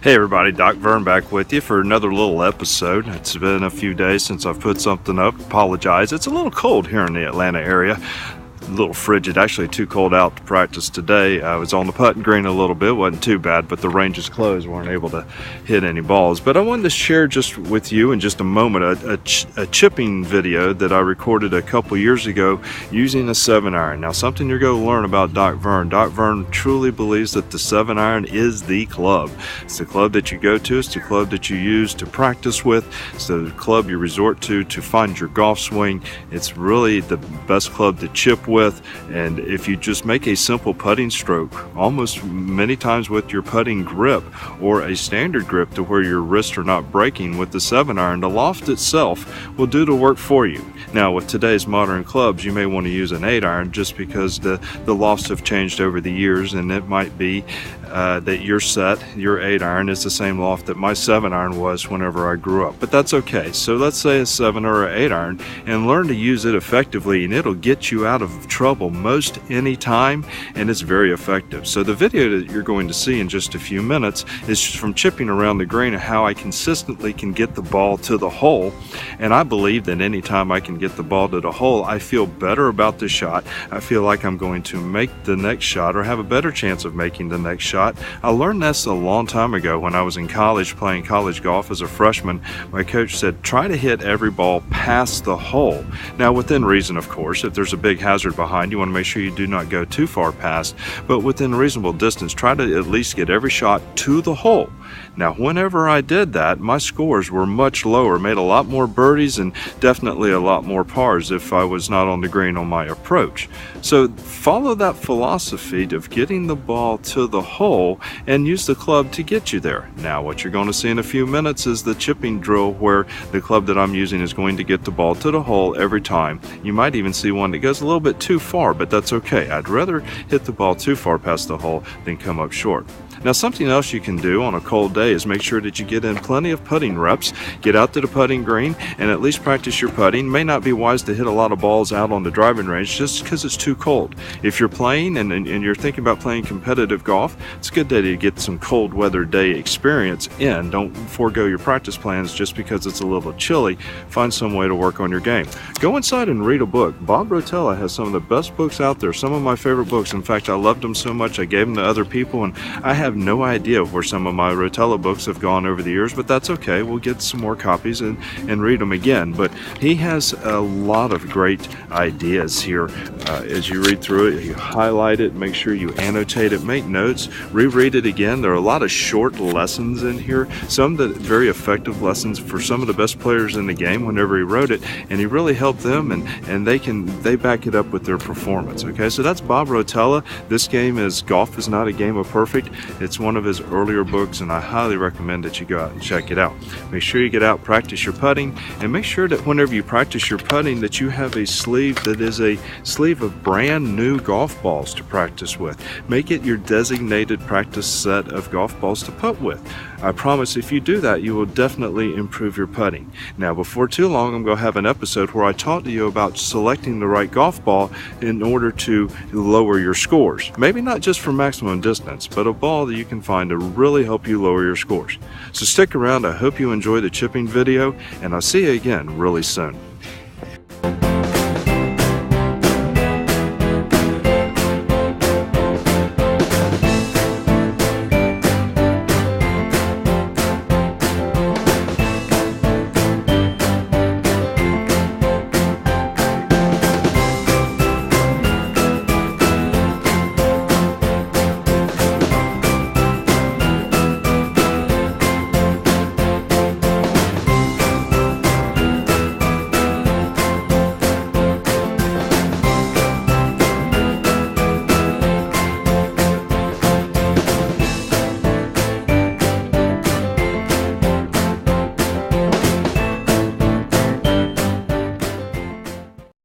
Hey everybody, Doc Vern back with you for another little episode. It's been a few days since I've put something up. Apologize. It's a little cold here in the Atlanta area. A little frigid, actually too cold out to practice today. I was on the putting green a little bit, wasn't too bad, but the ranges closed, weren't able to hit any balls. But I wanted to share just with you in just a moment a chipping video that I recorded a couple years ago using a 7-iron. Now, something you're going to learn about Doc Vern. Doc Vern truly believes that the 7-iron is the club. It's the club that you go to, it's the club that you use to practice with, it's the club you resort to find your golf swing. It's really the best club to chip with. And if you just make a simple putting stroke, almost many times with your putting grip or a standard grip to where your wrists are not breaking with the 7-iron, the loft itself will do the work for you. Now, with today's modern clubs, you may want to use an 8-iron just because the lofts have changed over the years, and it might be that your 8-iron is the same loft that my 7-iron was whenever I grew up. But that's okay. So let's say a 7 or an 8-iron and learn to use it effectively, and it'll get you out of trouble most any time, and it's very effective. So the video that you're going to see in just a few minutes is just from chipping around the green and how I consistently can get the ball to the hole. And I believe that anytime I can get the ball to the hole, I feel better about the shot. I feel like I'm going to make the next shot or have a better chance of making the next shot. I learned this a long time ago when I was in college playing college golf as a freshman. My coach said, try to hit every ball past the hole. Now, within reason, of course. If there's a big hazard behind, you want to make sure you do not go too far past, but within reasonable distance, try to at least get every shot to the hole. Now, whenever I did that, my scores were much lower, made a lot more birdies and definitely a lot more pars if I was not on the green on my approach. So follow that philosophy of getting the ball to the hole and use the club to get you there. Now, what you're going to see in a few minutes is the chipping drill where the club that I'm using is going to get the ball to the hole every time. You might even see one that goes a little bit too far, but that's okay. I'd rather hit the ball too far past the hole than come up short. Now, something else you can do on a cold day is make sure that you get in plenty of putting reps, get out to the putting green, and at least practice your putting. It may not be wise to hit a lot of balls out on the driving range just because it's too cold. If you're playing and you're thinking about playing competitive golf, it's a good day to get some cold weather day experience in. Don't forego your practice plans just because it's a little chilly. Find some way to work on your game. Go inside and read a book. Bob Rotella has some of the best books out there, some of my favorite books. In fact, I loved them so much I gave them to other people, and I have no idea where some of my Rotella books have gone over the years, but that's okay. We'll get some more copies and read them again. But he has a lot of great ideas here. As you read through it, you highlight it, make sure you annotate it, make notes, reread it again. There are a lot of short lessons in here, some that very effective lessons for some of the best players in the game whenever he wrote it, and he really helped them, and they back it up with their performance. Okay, so that's Bob Rotella. This game is Golf is Not a Game of Perfect. It's one of his earlier books, and I highly recommend that you go out and check it out. Make sure you get out, practice your putting, and make sure that whenever you practice your putting that you have a sleeve that is a sleeve of brand new golf balls to practice with. Make it your designated practice set of golf balls to putt with. I promise if you do that, you will definitely improve your putting. Now, before too long, I'm going to have an episode where I talk to you about selecting the right golf ball in order to lower your scores. Maybe not just for maximum distance, but a ball that you can find to really help you lower your scores. So stick around. I hope you enjoy the chipping video, and I'll see you again really soon.